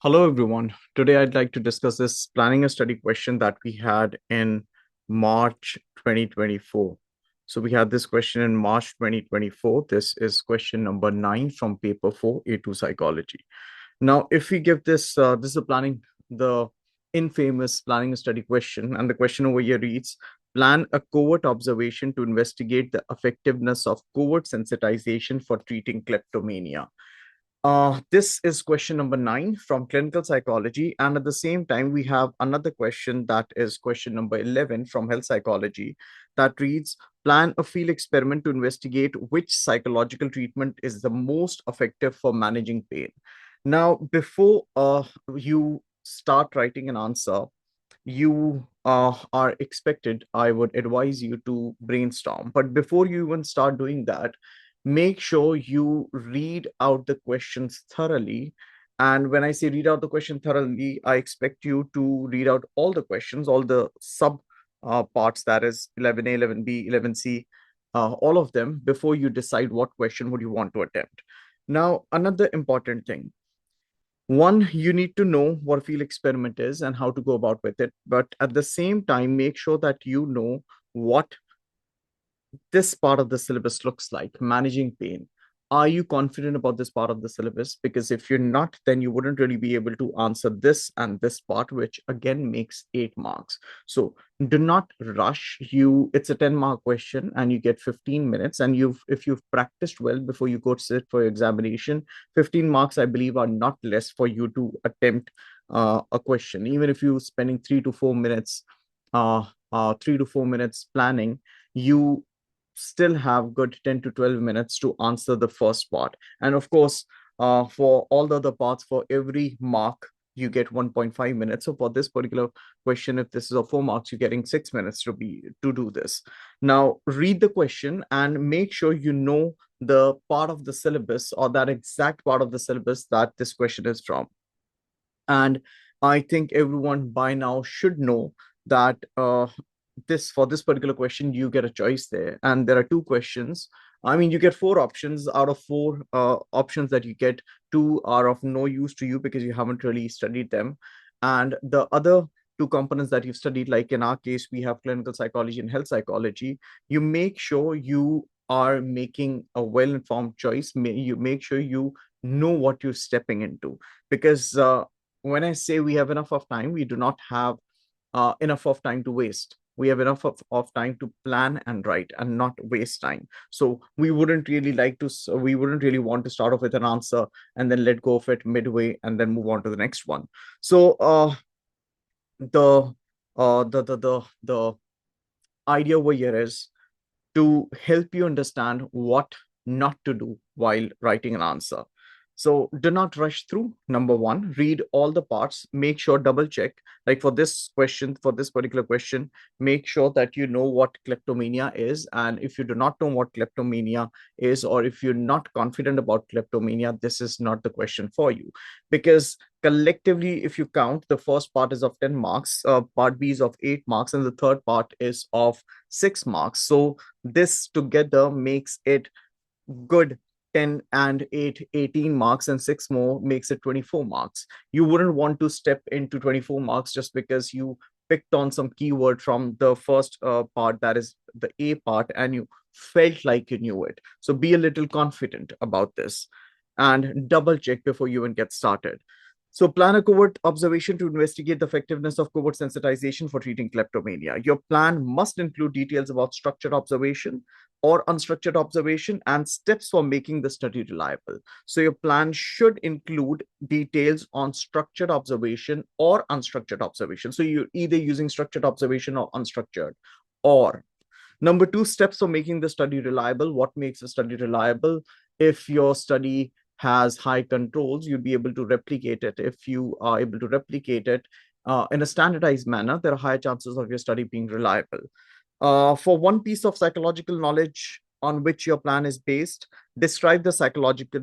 Hello, everyone. Today, I'd like to discuss this planning a study question that we had in March 2024. So we had this question in March 2024. This is question number 9 from paper 4, A2 Psychology. Now, if we give this is the infamous planning a study question, and the question over here reads, plan a covert observation to investigate the effectiveness of covert sensitization for treating kleptomania. This is question number 9 from clinical psychology. And at the same time, we have another question that is question number 11 from health psychology that reads, plan a field experiment to investigate which psychological treatment is the most effective for managing pain. Now, before you start writing an answer, you are expected, I would advise you to brainstorm. But before you even start doing that, make sure you read out the questions thoroughly. And when I say read out the question thoroughly, I expect you to read out all the questions, all the sub parts, that is 11A, 11B, 11C, all of them before you decide what question would you want to attempt. Now, another important thing. One, you need to know what a field experiment is and how to go about with it. But at the same time, make sure that you know what this part of the syllabus looks like, managing pain. Are you confident about this part of the syllabus? Because if you're not, then you wouldn't really be able to answer this and this part, which again makes 8 marks. So do not rush. It's a 10-mark question and you get 15 minutes. And if you've practiced well before you go to sit for your examination, 15 marks, I believe, are not less for you to attempt a question. Even if you're spending 3 to 4 minutes, 3 to 4 minutes planning, you still have good 10 to 12 minutes to answer the first part. And of course, for all the other parts, for every mark, you get 1.5 minutes. So for this particular question, if this is a 4 marks, you're getting 6 minutes to do this. Now, read the question and make sure you know the part of the syllabus or that exact part of the syllabus that this question is from. And I think everyone by now should know that for this particular question, you get a choice there. And there are two questions. I mean, you get 4 options. Out of 4 options that you get, 2 are of no use to you because you haven't really studied them. And the other 2 components that you've studied, like in our case, we have clinical psychology and health psychology. You make sure you are making a well-informed choice. You make sure you know what you're stepping into. Because when I say we have enough of time, we do not have enough of time to waste. We have enough of time to plan and write and not waste time. So we wouldn't really want to start off with an answer and then let go of it midway and then move on to the next one. So the the idea over here is to help you understand what not to do while writing an answer. So do not rush through. Number one, read all the parts, make sure, double check. Like for this question, for this particular question, make sure that you know what kleptomania is. And if you do not know what kleptomania is, or if you're not confident about kleptomania, this is not the question for you. Because collectively, if you count, the first part is of 10 marks, part B is of 8 marks, and the third part is of 6 marks. So this together makes it good 10 and 8, 18 marks, and 6 more makes it 24 marks. You wouldn't want to step into 24 marks just because you picked on some keyword from the first part, that is the A part, and you felt like you knew it. So be a little confident about this and double check before you even get started. So plan a covert observation to investigate the effectiveness of covert sensitization for treating kleptomania. Your plan must include details about structured observation or unstructured observation and steps for making the study reliable. So your plan should include details on structured observation or unstructured observation. So you're either using structured observation or unstructured. Or number 2, steps for making the study reliable. What makes a study reliable? If your study has high controls, you'll be able to replicate it. If you are able to replicate it in a standardized manner, there are higher chances of your study being reliable. For one piece of psychological knowledge on which your plan is based, describe this psychological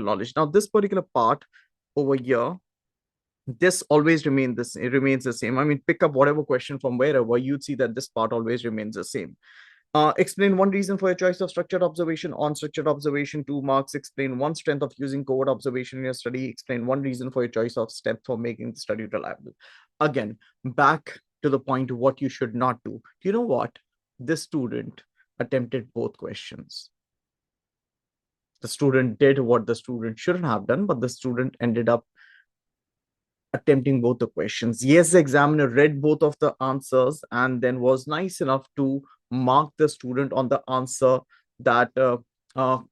knowledge. Now, this particular part over here, this always remains the same. I mean, pick up whatever question from wherever, you'd see that this part always remains the same. Explain one reason for your choice of structured observation. On structured observation, 2 marks. Explain one strength of using covert observation in your study. Explain one reason for your choice of step for making the study reliable. Again, back to the point of what you should not do. You know what? This student attempted both questions. The student did what the student shouldn't have done, but the student ended up attempting both the questions. Yes, the examiner read both of the answers and then was nice enough to mark the student on the answer that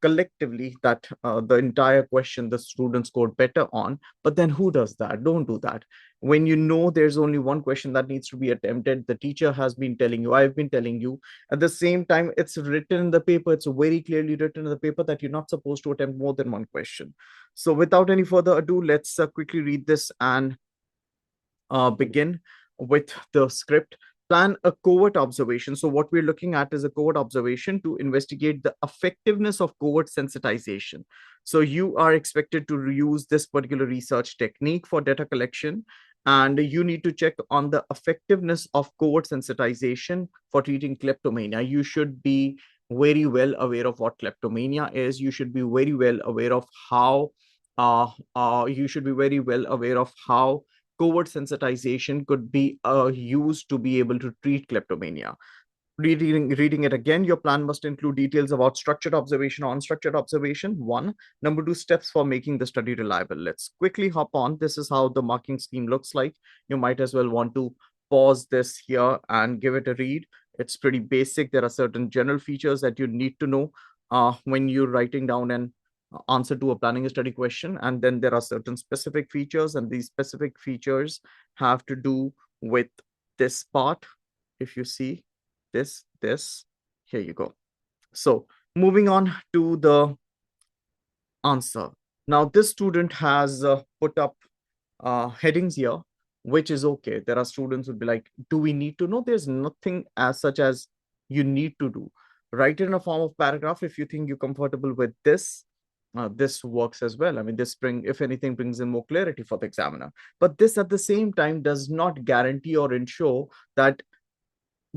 collectively that the entire question the student scored better on. But then who does that? Don't do that. When you know there's only one question that needs to be attempted, the teacher has been telling you, I've been telling you. At the same time, it's written in the paper, it's very clearly written in the paper that you're not supposed to attempt more than one question. So without any further ado, let's quickly read this and begin with the script. Plan a covert observation. So what we're looking at is a covert observation to investigate the effectiveness of covert sensitization. So you are expected to use this particular research technique for data collection, and you need to check on the effectiveness of covert sensitization for treating kleptomania. You should be very well aware of what kleptomania is. You should be very well aware of how you should be very well aware of how covert sensitization could be used to be able to treat kleptomania. Reading it again, your plan must include details about structured observation or unstructured observation. One. Number two, steps for making the study reliable. Let's quickly hop on. This is how the marking scheme looks like. You might as well want to pause this here and give it a read. It's pretty basic. There are certain general features that you need to know when you're writing down an answer to a planning a study question. And then there are certain specific features, and these specific features have to do with this part. If you see this, here you go. So moving on to the answer. Now, this student has put up headings here, which is okay. There are students who would be like, do we need to know? There's nothing as such as you need to do. Write it in a form of paragraph if you think you're comfortable with this. This works as well. I mean, if anything, brings in more clarity for the examiner. But this at the same time does not guarantee or ensure that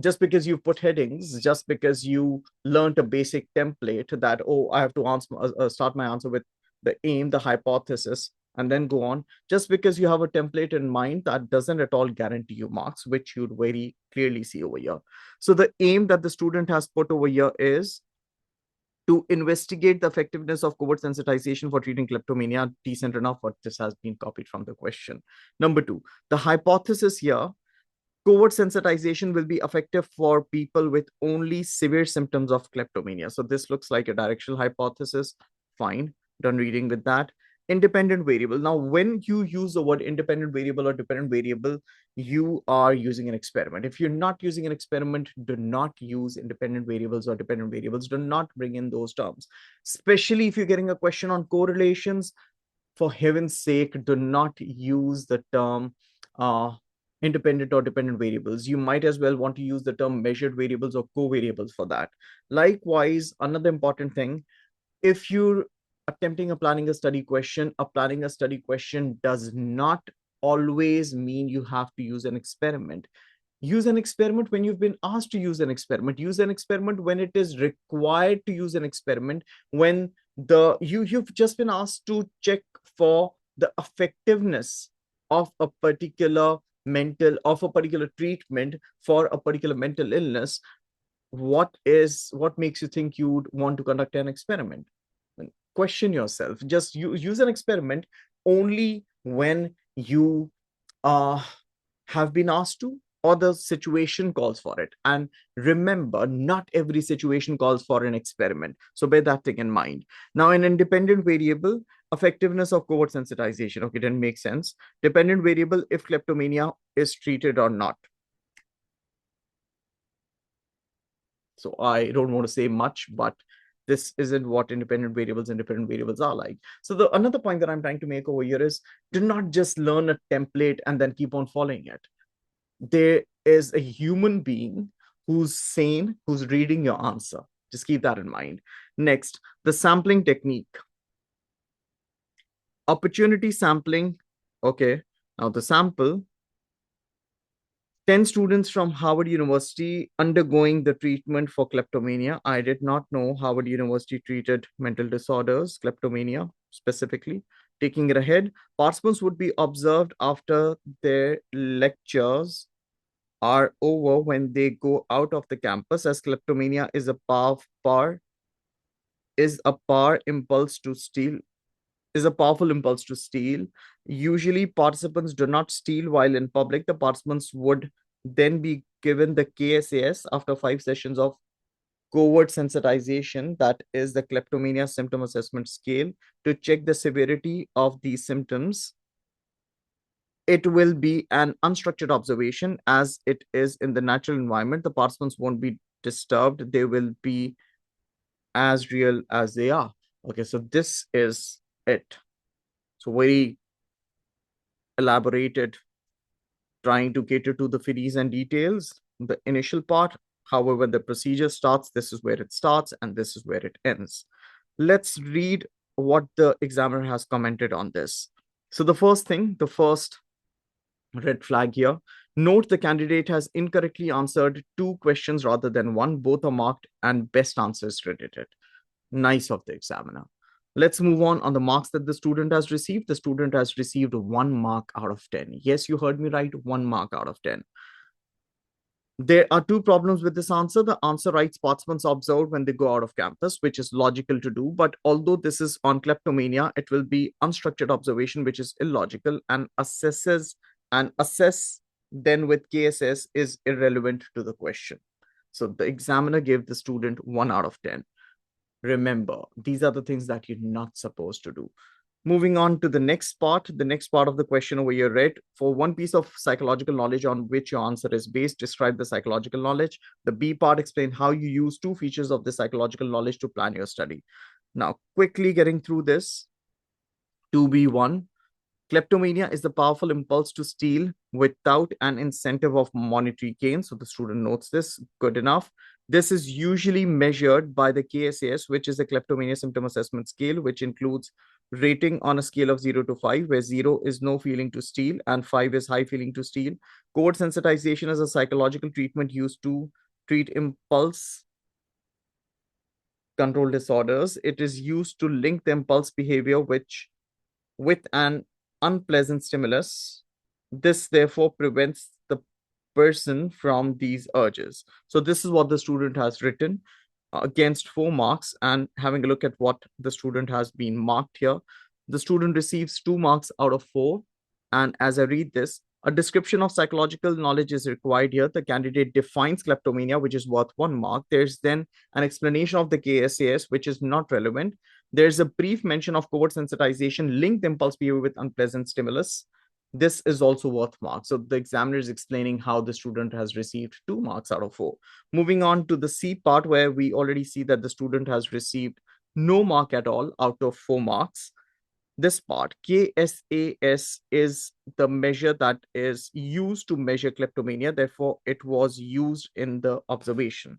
just because you put headings, just because you learned a basic template that, oh, I have to start my answer with the aim, the hypothesis, and then go on. Just because you have a template in mind, that doesn't at all guarantee you marks, which you'd very clearly see over here. So the aim that the student has put over here is to investigate the effectiveness of covert sensitization for treating kleptomania. Decent enough, but this has been copied from the question. Number two, the hypothesis here: covert sensitization will be effective for people with only severe symptoms of kleptomania. So this looks like a directional hypothesis. Fine, done reading with that. Independent variable. Now, when you use the word independent variable or dependent variable, you are using an experiment. If you're not using an experiment, do not use independent variables or dependent variables. Do not bring in those terms, especially if you're getting a question on correlations. For heaven's sake, do not use the term independent or dependent variables. You might as well want to use the term measured variables or covariables for that. Likewise, another important thing, if you're attempting a planning a study question does not always mean you have to use an experiment. Use an experiment when you've been asked to use an experiment. Use an experiment when it is required to use an experiment. When you've just been asked to check for the effectiveness of a particular treatment for a particular mental illness. What makes you think you'd want to conduct an experiment? Question yourself. Just use an experiment only when you have been asked to, or the situation calls for it. And remember, not every situation calls for an experiment. So bear that thing in mind. Now, an independent variable, effectiveness of covert sensitization. Okay, didn't make sense. Dependent variable, if kleptomania is treated or not. So I don't want to say much, but this isn't what independent variables are like. So the another point that I'm trying to make over here is, do not just learn a template and then keep on following it. There is a human being who's sane, who's reading your answer. Just keep that in mind. Next, the sampling technique. Opportunity sampling. Okay, now the sample 10 students from Harvard University undergoing the treatment for kleptomania. I did not know Harvard University treated mental disorders, kleptomania specifically. Taking it ahead, participants would be observed after their lectures are over when they go out of the campus, as kleptomania is a power impulse to steal is a powerful impulse to steal. Usually, participants do not steal while in public. The participants would then be given the KSAS after 5 sessions of covert sensitization, that is the kleptomania symptom assessment scale, to check the severity of these symptoms. It will be an unstructured observation as it is in the natural environment. The participants won't be disturbed, they will be as real as they are. Okay, so this is it. So, very elaborated, trying to cater to the FIDs and details, the initial part. However, the procedure starts, this is where it starts, and this is where it ends. Let's read what the examiner has commented on this. So the first red flag here. Note the candidate has incorrectly answered 2 questions rather than 1. Both are marked and best answer is credited. Nice of the examiner. Let's move on the marks that the student has received. The student has received 1 mark out of 10. Yes, you heard me right, 1 mark out of 10. There are 2 problems with this answer. The answer writes participants observed when they go out of campus, which is logical to do. But although this is on kleptomania, it will be unstructured observation, which is illogical, and assess then with KSS is irrelevant to the question. So the examiner gave the student 1 out of 10. Remember, these are the things that you're not supposed to do. Moving on to the next part of the question over here read, for one piece of psychological knowledge on which your answer is based, describe the psychological knowledge. The B part, explain how you use 2 features of the psychological knowledge to plan your study. Now, quickly getting through this, 2B1, kleptomania is the powerful impulse to steal without an incentive of monetary gain. So the student notes this, good enough. This is usually measured by the KSAS, which is the kleptomania symptom assessment scale, which includes rating on a scale of 0 to 5, where 0 is no feeling to steal and 5 is high feeling to steal. Covert sensitization is a psychological treatment used to treat impulse control disorders. It is used to link the impulse behavior with an unpleasant stimulus. This therefore prevents the person from these urges. So this is what the student has written against 4 marks, and having a look at what the student has been marked here. The student receives 2 marks out of 4. And as I read this, a description of psychological knowledge is required here. The candidate defines kleptomania, which is worth 1 mark. There's then an explanation of the KSAS, which is not relevant. There's a brief mention of covert sensitization, linked impulse behavior with unpleasant stimulus. This is also worth marks. So the examiner is explaining how the student has received 2 marks out of 4. Moving on to the C part, where we already see that the student has received no mark at all out of 4 marks. This part, KSAS, is the measure that is used to measure kleptomania. Therefore, it was used in the observation.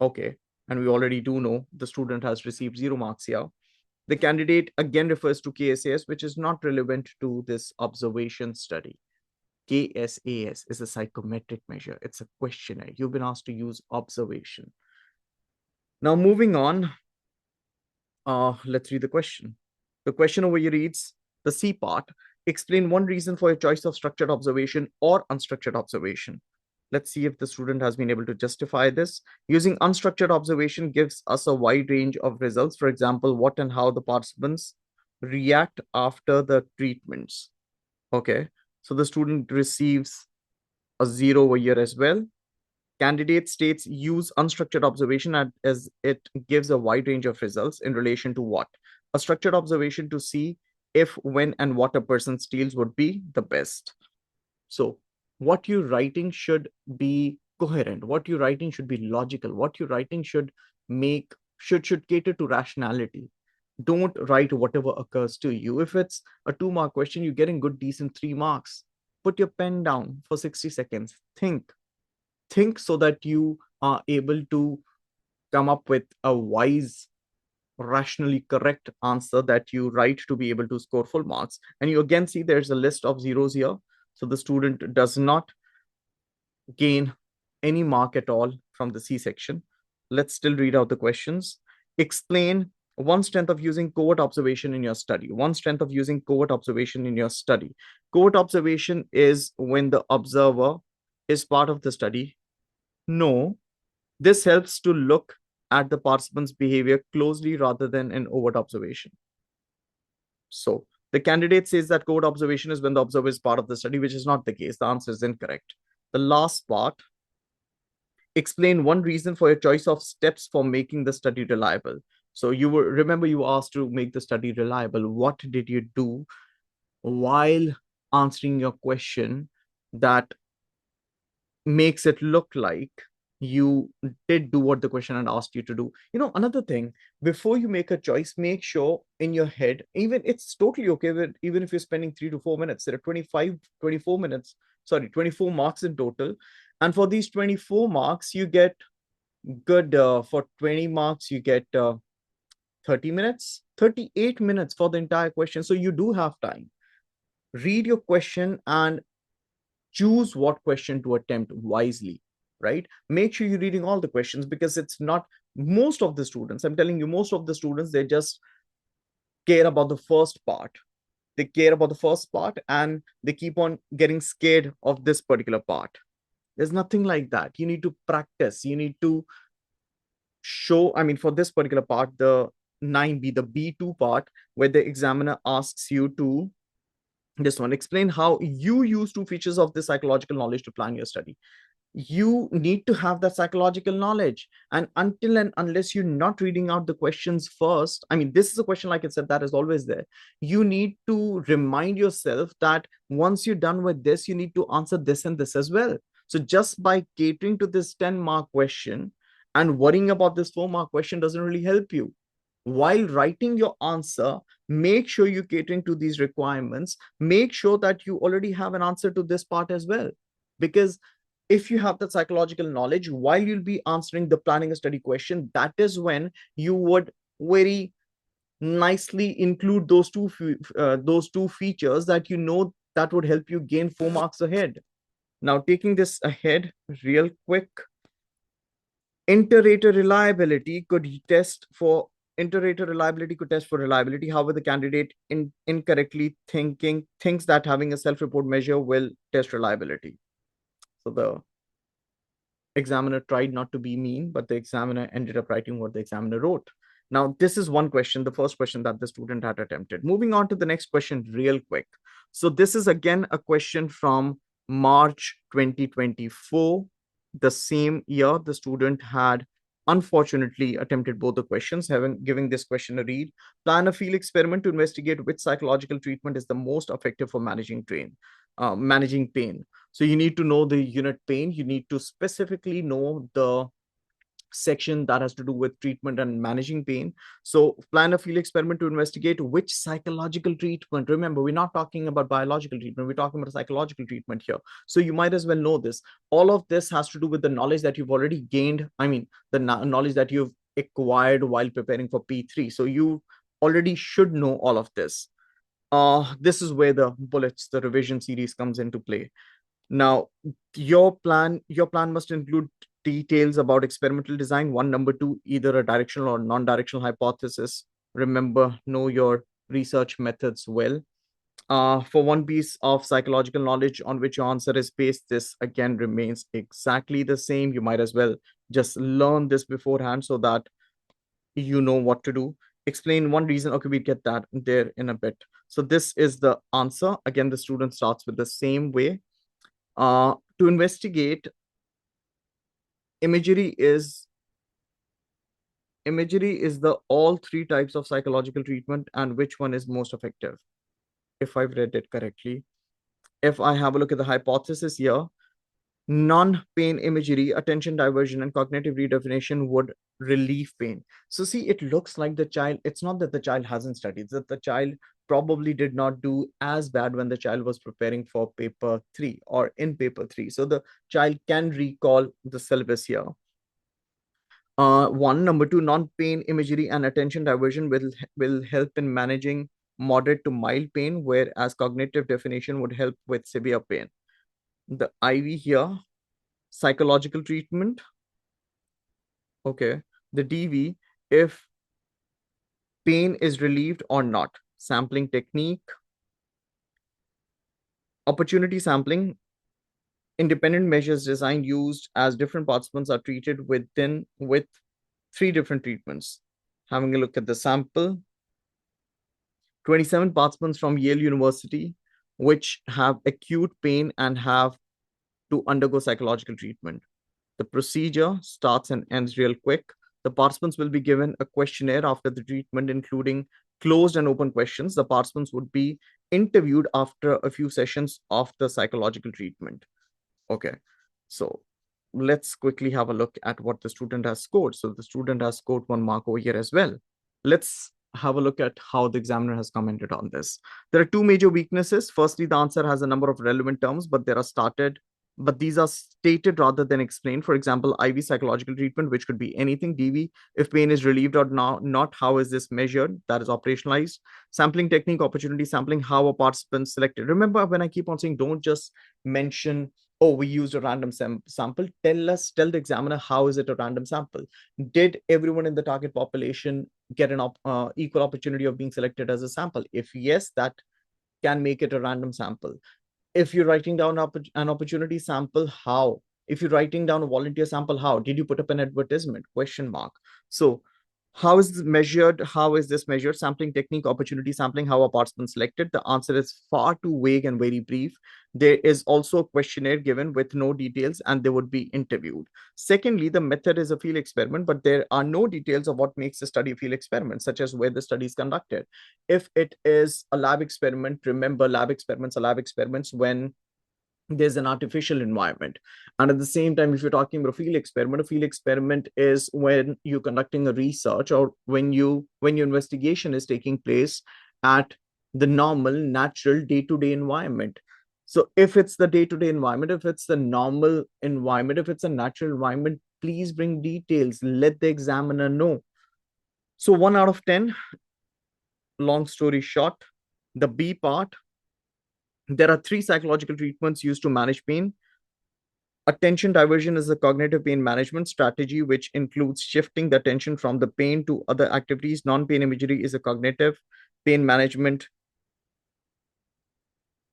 Okay. And we already do know the student has received 0 marks here. The candidate again refers to KSAS, which is not relevant to this observation study. KSAS is a psychometric measure. It's a questionnaire. You've been asked to use observation. Now, moving on, let's read the question. The question over here reads, the C part, explain one reason for your choice of structured observation or unstructured observation. Let's see if the student has been able to justify this. Using unstructured observation gives us a wide range of results. For example, what and how the participants react after the treatments. Okay, so the student receives a 0 over here as well. Candidate states use unstructured observation as it gives a wide range of results in relation to what? A structured observation to see if, when, and what a person steals would be the best. So what you're writing should be coherent. What you're writing should be logical. What you're writing should cater to rationality. Don't write whatever occurs to you. If it's a 2-mark question, you're getting good, decent 3 marks. Put your pen down for 60 seconds. Think so that you are able to come up with a wise, rationally correct answer that you write to be able to score full marks. And you again see there's a list of zeros here. So the student does not gain any mark at all from the C section. Let's still read out the questions. Explain one strength of using covert observation in your study. One strength of using covert observation in your study. Covert observation is when the observer is part of the study. No, this helps to look at the participant's behavior closely rather than an overt observation. So the candidate says that covert observation is when the observer is part of the study, which is not the case. The answer is incorrect. The last part, explain one reason for your choice of steps for making the study reliable. So you were, remember, you asked to make the study reliable. What did you do while answering your question that makes it look like you did do what the question had asked you to do? Another thing, before you make a choice, make sure in your head, even it's totally okay with, even if you're spending 3 to 4 minutes, there are 24 minutes, sorry, 24 marks in total. And for these 24 marks, you get good, for 20 marks, you get 30 minutes, 38 minutes for the entire question. So you do have time. Read your question and choose what question to attempt wisely, right? Make sure you're reading all the questions, because it's not, most of the students, I'm telling you, most of the students, they just care about the first part. They care about the first part and they keep on getting scared of this particular part. There's nothing like that. You need to practice. You need to show, I mean, for this particular part, the 9B, the B2 part, where the examiner asks you to, this one, explain how you use two features of the psychological knowledge to plan your study. You need to have that psychological knowledge. And until and unless you're not reading out the questions first, I mean, this is a question, like I said, that is always there. You need to remind yourself that once you're done with this, you need to answer this and this as well. So just by catering to this 10-mark question and worrying about this 4-mark question doesn't really help you. While writing your answer, make sure you're catering to these requirements. Make sure that you already have an answer to this part as well. Because if you have that psychological knowledge while you'll be answering the planning a study question, that is when you would very nicely include those two features that that would help you gain 4 marks ahead. Now, taking this ahead real quick, inter-rater reliability could test for inter-rater reliability could test for reliability. However, the candidate incorrectly thinks that having a self-report measure will test reliability. So the examiner tried not to be mean, but the examiner ended up writing what the examiner wrote. Now, this is one question, the first question that the student had attempted. Moving on to the next question real quick. So this is again a question from March 2024. The same year, the student had unfortunately attempted both the questions, giving this question a read. Plan a field experiment to investigate which psychological treatment is the most effective for managing pain. So you need to know the unit pain. You need to specifically know the section that has to do with treatment and managing pain. So plan a field experiment to investigate which psychological treatment. Remember, we're not talking about biological treatment. We're talking about psychological treatment here. So you might as well know this. All of this has to do with the knowledge that you've already gained. I mean, the knowledge that you've acquired while preparing for P3. So you already should know all of this. This is where the bullets, the revision series comes into play. Now, your plan must include details about experimental design. One, number two, either a directional or non-directional hypothesis. Remember, know your research methods well. For one piece of psychological knowledge on which your answer is based, this again remains exactly the same. You might as well just learn this beforehand so that you know what to do. Explain one reason. Okay, we get that there in a bit. So this is the answer. Again, the student starts with the same way. To investigate, imagery is the all three types of psychological treatment, and which one is most effective, if I've read it correctly. If I have a look at the hypothesis here, non-pain imagery, attention diversion, and cognitive redefinition would relieve pain. So see, it looks like the child, it's not that the child hasn't studied, it's that the child probably did not do as bad when the child was preparing for paper 3 or in paper 3. So the child can recall the syllabus here. One, number two, non-pain imagery and attention diversion will help in managing moderate to mild pain, whereas cognitive definition would help with severe pain. The IV here, psychological treatment. Okay. The DV, if pain is relieved or not. Sampling technique, opportunity sampling, independent measures design used as different participants are treated with 3 different treatments. Having a look at the sample, 27 participants from Yale University, which have acute pain and have to undergo psychological treatment. The procedure starts and ends real quick. The participants will be given a questionnaire after the treatment, including closed and open questions. The participants would be interviewed after a few sessions of the psychological treatment. Okay, so let's quickly have a look at what the student has scored. So the student has scored 1 mark over here as well. Let's have a look at how the examiner has commented on this. There are 2 major weaknesses. Firstly, the answer has a number of relevant terms, but these are stated rather than explained. For example, IV psychological treatment, which could be anything. DV, if pain is relieved or not, how is this measured? That is operationalized. Sampling technique, opportunity sampling, how a participant selected. Remember, when I keep on saying, don't just mention, oh, we used a random sample. Tell the examiner, how is it a random sample? Did everyone in the target population get an equal opportunity of being selected as a sample? If yes, that can make it a random sample. If you're writing down an opportunity sample, how? If you're writing down a volunteer sample, how? Did you put up an advertisement? Question mark. So how is this measured? How is this measured? Sampling technique, opportunity sampling, how are participants selected? The answer is far too vague and very brief. There is also a questionnaire given with no details, and they would be interviewed. Secondly, the method is a field experiment, but there are no details of what makes the study a field experiment, such as where the study is conducted. If it is a lab experiment, remember, lab experiments are lab experiments when there's an artificial environment. And at the same time, if you're talking about a field experiment is when you're conducting a research, or when your investigation is taking place at the normal, natural day-to-day environment. So if it's the day-to-day environment, if it's the normal environment, if it's a natural environment, please bring details. Let the examiner know. So 1 out of 10, long story short, the B part, there are 3 psychological treatments used to manage pain. Attention diversion is a cognitive pain management strategy, which includes shifting the attention from the pain to other activities. Non-pain imagery is a cognitive pain management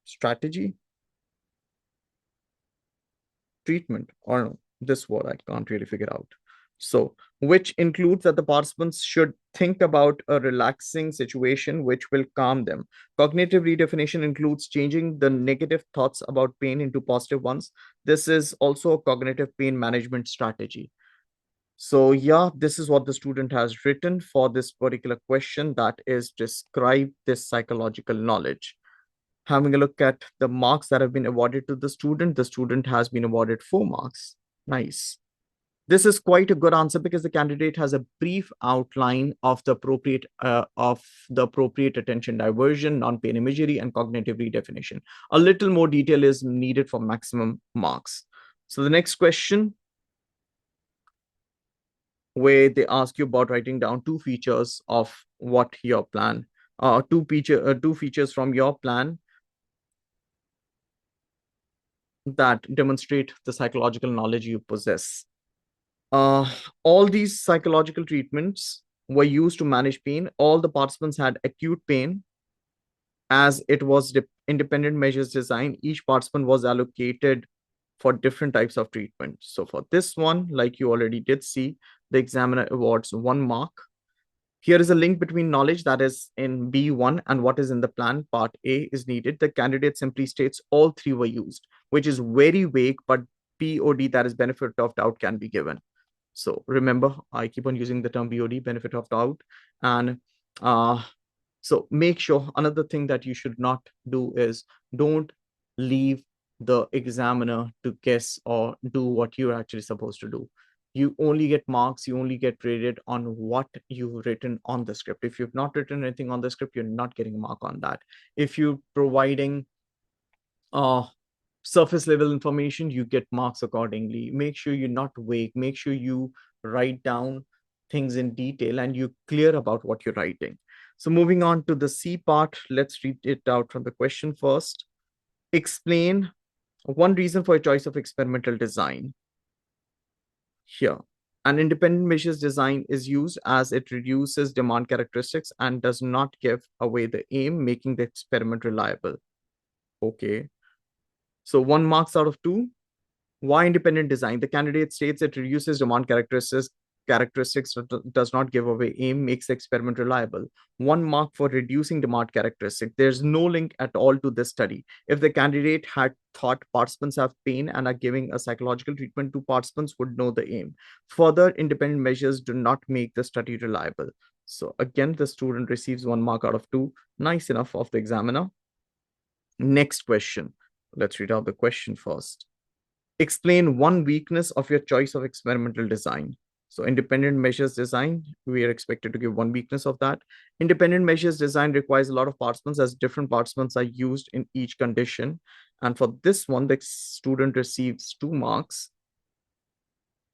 strategy. Treatment, or no, this word I can't really figure out. So, which includes that the participants should think about a relaxing situation which will calm them. Cognitive redefinition includes changing the negative thoughts about pain into positive ones. This is also a cognitive pain management strategy. So yeah, this is what the student has written for this particular question, that is describe this psychological knowledge. Having a look at the marks that have been awarded to the student has been awarded 4 marks. Nice. This is quite a good answer because the candidate has a brief outline of the appropriate attention diversion, non-pain imagery, and cognitive redefinition. A little more detail is needed for maximum marks. So the next question, where they ask you about writing down 2 features of what your plan, two features from your plan that demonstrate the psychological knowledge you possess. All these psychological treatments were used to manage pain. All the participants had acute pain. As it was independent measures design, each participant was allocated for different types of treatment. So for this one, like you already did see, the examiner awards 1 mark. Here is a link between knowledge that is in B1 and what is in the plan. Part A is needed. The candidate simply states all 3 were used, which is very vague, but BOD, that is benefit of doubt, can be given. So remember, I keep on using the term BOD, benefit of doubt. And so make sure, another thing that you should not do is don't leave the examiner to guess or do what you're actually supposed to do. You only get marks, you only get graded on what you've written on the script. If you've not written anything on the script, you're not getting a mark on that. If you're providing surface level information, you get marks accordingly. Make sure you're not vague. Make sure you write down things in detail and you're clear about what you're writing. So moving on to the C part, let's read it out from the question first. Explain one reason for a choice of experimental design. here. An independent measures design is used as it reduces demand characteristics and does not give away the aim, making the experiment reliable. Okay. So 1 marks out of 2. Why independent design? The candidate states it reduces demand characteristics does not give away aim, makes the experiment reliable. 1 mark for reducing demand characteristic. There's no link at all to this study. If the candidate had thought participants have pain and are giving a psychological treatment to participants, would know the aim. Further, independent measures do not make the study reliable. So again, the student receives 1 mark out of 2. Nice enough of the examiner. Next question. Let's read out the question first. Explain one weakness of your choice of experimental design. So independent measures design, we are expected to give one weakness of that. Independent measures design requires a lot of participants as different participants are used in each condition. And for this one, the student receives 2 marks.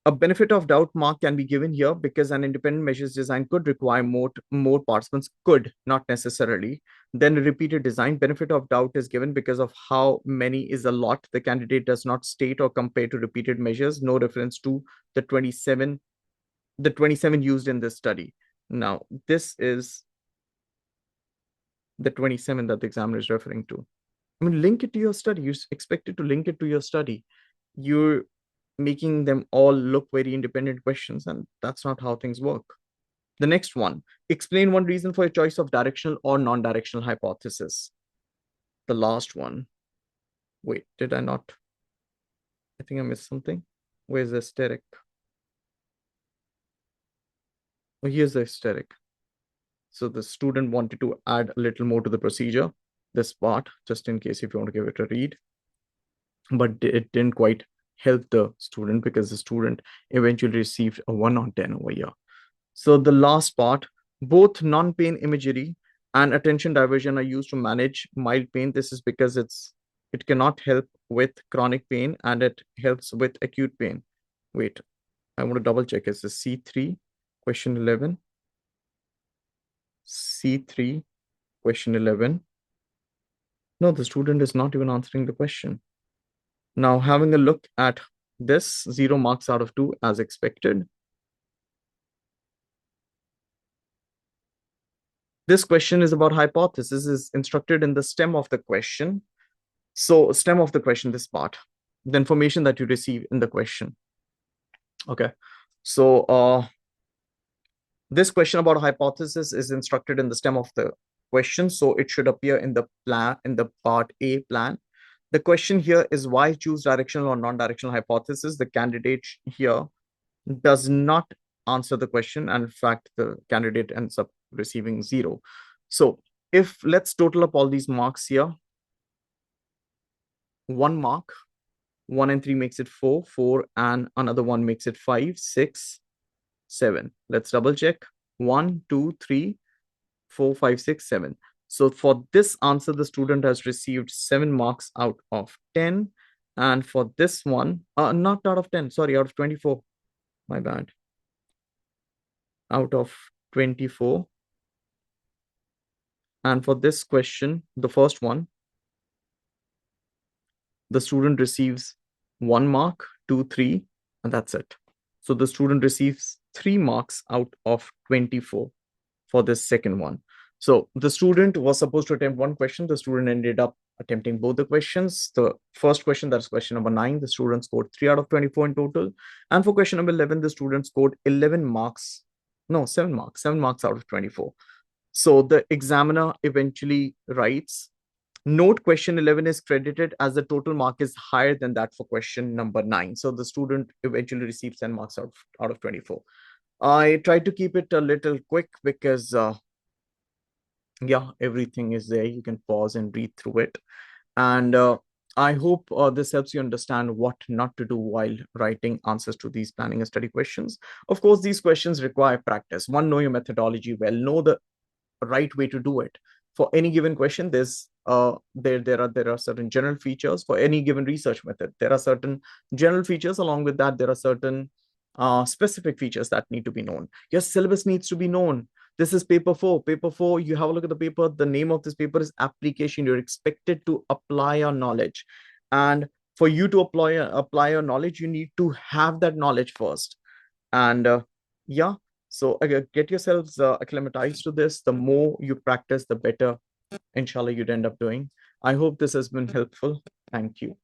A benefit of doubt mark can be given here because an independent measures design could require more participants, could, not necessarily. Then a repeated design benefit of doubt is given because of how many is a lot. The candidate does not state or compare to repeated measures, no reference to the 27 used in this study. Now, this is the 27 that the examiner is referring to. I mean, link it to your study. You're expected to link it to your study. You're making them all look very independent questions, and that's not how things work. The next one, explain one reason for your choice of directional or non-directional hypothesis. The last one. Wait, did I not? I think I missed something. Where's the asterisk? Oh, here's the asterisk. So the student wanted to add a little more to the procedure, this part, just in case if you want to give it a read. But it didn't quite help the student because the student eventually received a 1 on 10 over here. So the last part, both non-pain imagery and attention diversion are used to manage mild pain. This is because it cannot help with chronic pain and it helps with acute pain. Wait, I want to double check. Is this C3, question 11? C3, question 11. No, the student is not even answering the question. Now, having a look at this, 0 marks out of 2 as expected. This question is about hypothesis, is instructed in the stem of the question. So stem of the question, this part, the information that you receive in the question. Okay. So this question about hypothesis is instructed in the stem of the question. So it should appear in the plan, in the part A plan. The question here is why choose directional or non-directional hypothesis. The candidate here does not answer the question. And in fact, the candidate ends up receiving 0. So if let's total up all these marks here, 1 mark, 1 and 3 makes it 4, 4 and another 1 makes it 5, 6, 7. Let's double check. 1, 2, 3, 4, 5, 6, 7. So for this answer, the student has received 7 marks out of 10. And for this one, not out of 10, sorry, out of 24. My bad. Out of 24. And for this question, the first one, the student receives 1 mark, 2, 3, and that's it. So the student receives 3 marks out of 24 for this second one. So the student was supposed to attempt one question. The student ended up attempting both the questions. The first question, that's question number 9, the student scored 3 out of 24 in total. And for question number 11, the student scored 11 marks. No, 7 marks, 7 marks out of 24. So the examiner eventually writes, note question 11 is credited as the total mark is higher than that for question number 9. So the student eventually receives 10 marks out of 24. I tried to keep it a little quick because, yeah, everything is there. You can pause and read through it. And I hope this helps you understand what not to do while writing answers to these planning and study questions. Of course, these questions require practice. One, know your methodology well, know the right way to do it. For any given question, there are certain general features. For any given research method, there are certain general features. Along with that, there are certain specific features that need to be known. Your syllabus needs to be known. This is paper 4. Paper 4, you have a look at the paper. The name of this paper is application. You're expected to apply your knowledge. And for you to apply your knowledge, you need to have that knowledge first. And yeah, so get yourselves acclimatized to this. The more you practice, the better, inshallah, you'd end up doing. I hope this has been helpful. Thank you.